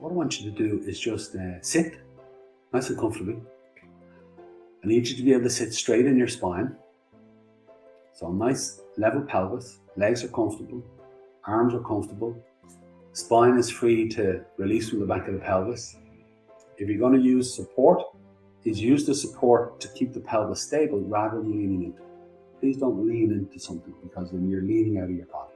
what I want you to do is just sit nice and comfortably. I need you to be able to sit straight in your spine. So a nice level pelvis, legs are comfortable, arms are comfortable, spine is free to release from the back of the pelvis. If you're going to use support, use the support to keep the pelvis stable rather than leaning into it. Please don't lean into something because then you're leaning out of your body.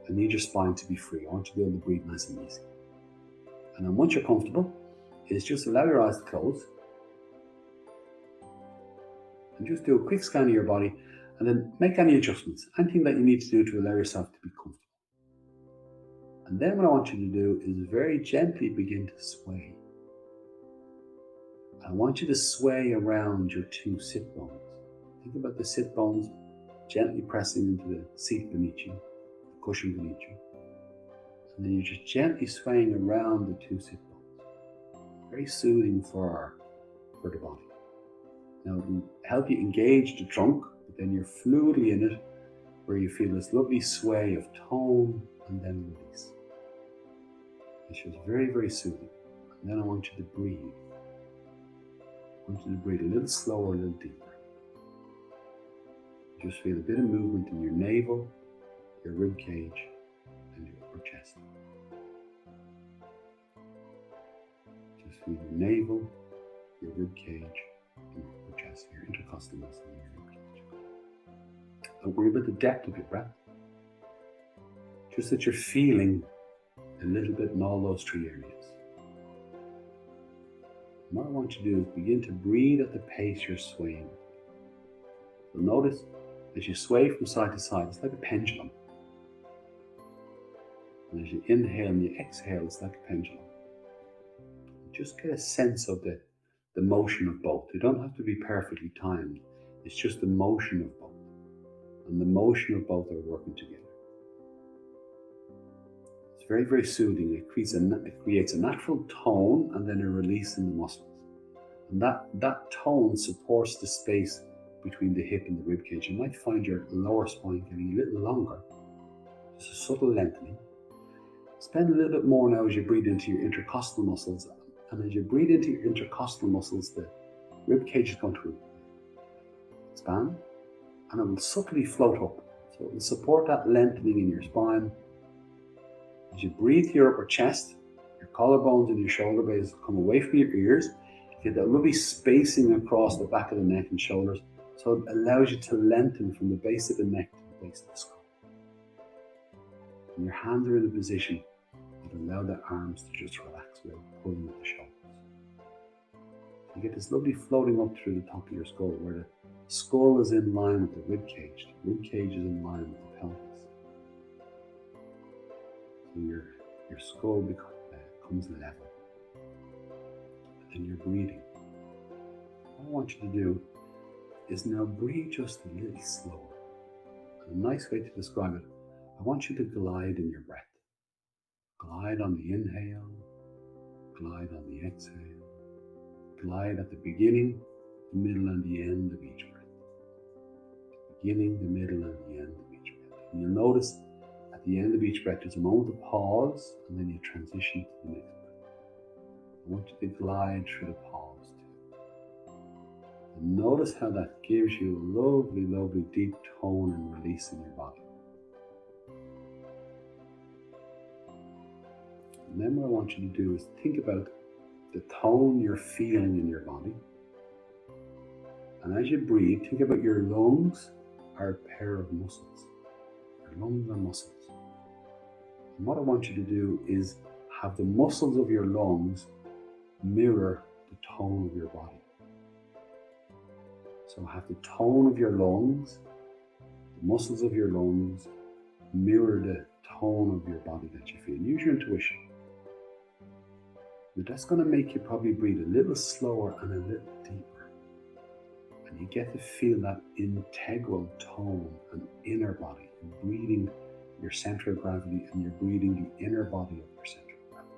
I need your spine to be free. I want you to be able to breathe nice and easy. And then once you're comfortable, just allow your eyes to close. And just do a quick scan of your body and then make any adjustments, anything that you need to do to allow yourself to be comfortable. And then what I want you to do is very gently begin to sway. I want you to sway around your two sit bones. Think about the sit bones gently pressing into the seat beneath you, the cushion beneath you. And then you're just gently swaying around the two sit bones. Very soothing for the body. Now it will help you engage the trunk, but then you're fluidly in it, where you feel this lovely sway of tone and then release. It's just very, very soothing. And then I want you to breathe. I want you to breathe a little slower, a little deeper. Just feel a bit of movement in your navel, your rib cage, and your upper chest. Just feel your navel, your rib cage, and your upper chest, your intercostal muscle, and your rib cage. Don't worry about the depth of your breath. Just that you're feeling a little bit in all those three areas. And what I want you to do is begin to breathe at the pace you're swaying. So notice as you sway from side to side, it's like a pendulum. And as you inhale and you exhale, it's like a pendulum. Just get a sense of the motion of both. They don't have to be perfectly timed. It's just the motion of both. And the motion of both are working together. It's very, very soothing. It creates a natural tone and then a release in the muscles. And that tone supports the space between the hip and the rib cage. You might find your lower spine getting a little longer. Just a subtle lengthening. Spend a little bit more now as you breathe into your intercostal muscles. And as you breathe into your intercostal muscles, the rib cage is going to expand and it will subtly float up. So it will support that lengthening in your spine. As you breathe your upper chest, your collarbones and your shoulder blades come away from your ears. You get that lovely spacing across the back of the neck and shoulders. So it allows you to lengthen from the base of the neck to the base of the skull. And your hands are in a position that allow the arms to just relax without pulling at the shoulders. You get this lovely floating up through the top of your skull, where the skull is in line with the rib cage. The rib cage is in line with the pelvis. So your skull becomes level. And then you're breathing. What I want you to do is now breathe just a little slower. And a nice way to describe it, I want you to glide in your breath. Glide on the inhale, glide on the exhale, glide at the beginning, the middle and the end of each breath. The beginning, the middle and the end of each breath. And you'll notice at the end of each breath there's a moment of pause and then you transition to the next breath. I want you to glide through the pause too. And notice how that gives you a lovely, lovely deep tone and release in your body. And then what I want you to do is think about the tone you're feeling in your body. And as you breathe, think about your lungs are a pair of muscles. Your lungs are muscles. And what I want you to do is have the muscles of your lungs mirror the tone of your body. So have the tone of your lungs, the muscles of your lungs mirror the tone of your body that you feel. Use your intuition. But that's going to make you probably breathe a little slower and a little deeper. And you get to feel that integral tone and inner body. You're breathing your center of gravity and you're breathing the inner body of your center of gravity.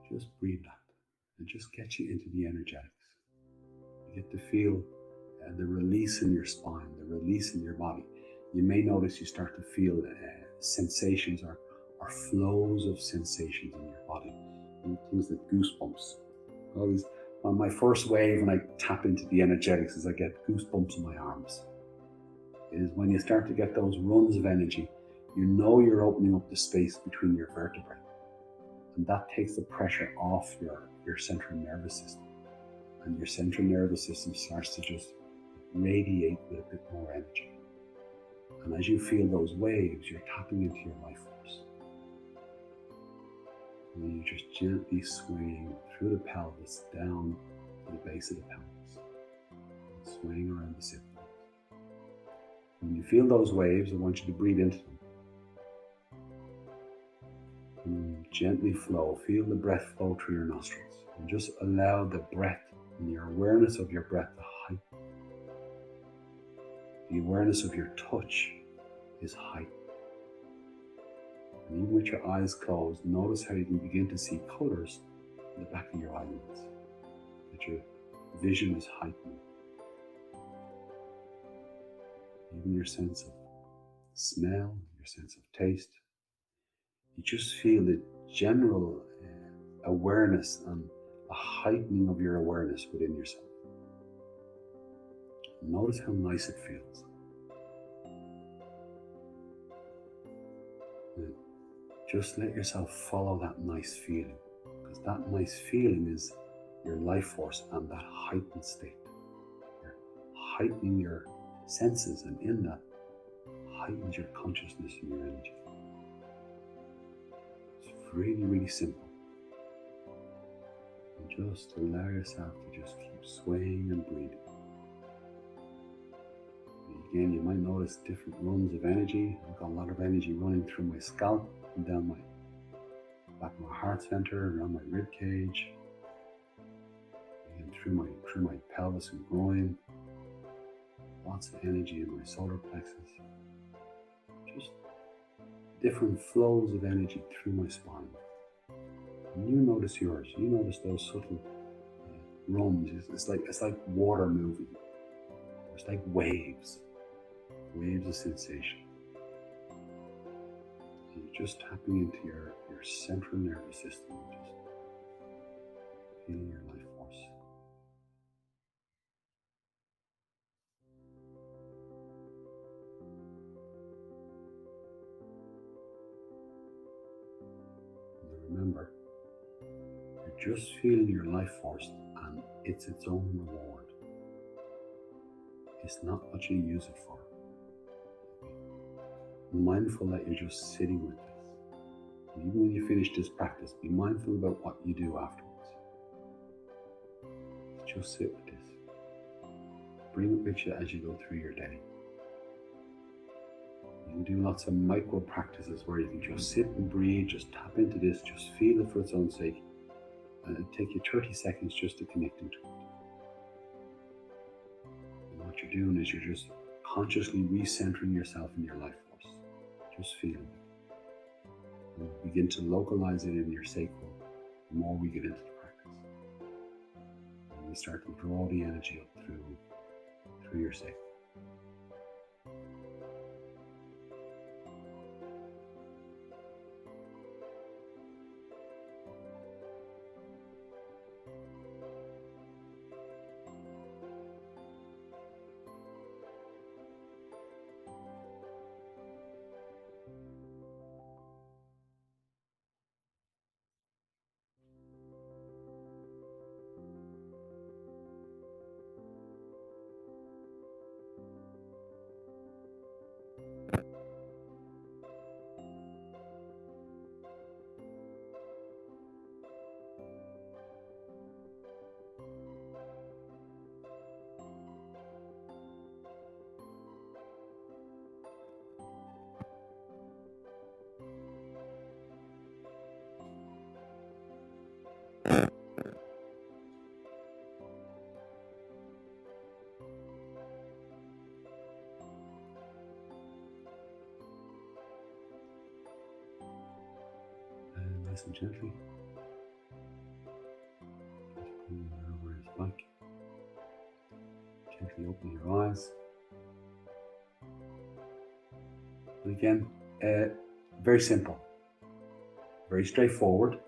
Just breathe that. And just get you into the energetics. You get to feel the release in your spine, the release in your body. You may notice you start to feel sensations or flows of sensations in your body. And things like goosebumps. Always, on my first wave, when I tap into the energetics, is I get goosebumps in my arms. Is when you start to get those runs of energy, you know you're opening up the space between your vertebrae. And that takes the pressure off your central nervous system. And your central nervous system starts to just radiate with a bit more energy. And as you feel those waves, you're tapping into your life force. And you're just gently swaying through the pelvis down to the base of the pelvis, and swaying around the sit bones. When you feel those waves, I want you to breathe into them. And gently flow. Feel the breath flow through your nostrils. And just allow the breath and your awareness of your breath to heighten. The awareness of your touch is heightened. And even with your eyes closed, notice how you can begin to see colors in the back of your eyelids. That your vision is heightened. Even your sense of smell, your sense of taste. You just feel the general awareness and a heightening of your awareness within yourself. Notice how nice it feels. And just let yourself follow that nice feeling, because that nice feeling is your life force and that heightened state. You're heightening your senses, and in that heightens your consciousness and your energy. It's really, really simple. And just allow yourself to just keep swaying and breathing. And again, you might notice different runs of energy. I've got a lot of energy running through my scalp and down my back of my heart center, around my rib cage, and through my pelvis and groin. Lots of energy in my solar plexus. Just different flows of energy through my spine. And you notice yours. You notice those subtle runs. It's like water moving. It's like waves of sensation. And you're just tapping into your central nervous system, just feeling your life force. And remember, you're just feeling your life force, and it's its own reward. It's not what you use it for. Be mindful that you're just sitting with this. And even when you finish this practice, be mindful about what you do afterwards. Just sit with this. Bring it with you as you go through your day. You can do lots of micro practices where you can just sit and breathe, just tap into this, just feel it for its own sake. And it'll take you 30 seconds just to connect into it. And what you're doing is you're just consciously recentering yourself in your life force. Just feeling it. And begin to localize it in your sacral the more we get into the practice. And we start to draw the energy up through your sacral. Nice and gently. Just bring your awareness back. Gently open your eyes. And again, Very simple, very straightforward,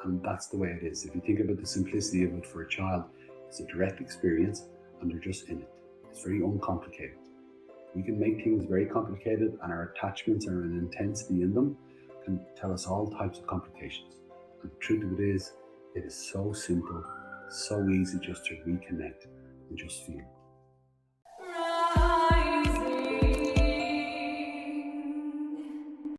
and that's the way it is. If you think about the simplicity of it for a child, it's a direct experience and they're just in it. It's very uncomplicated. We can make things very complicated, and our attachments and an intensity in them can tell us all types of complications. And the truth of it is so simple, so easy just to reconnect and just feel.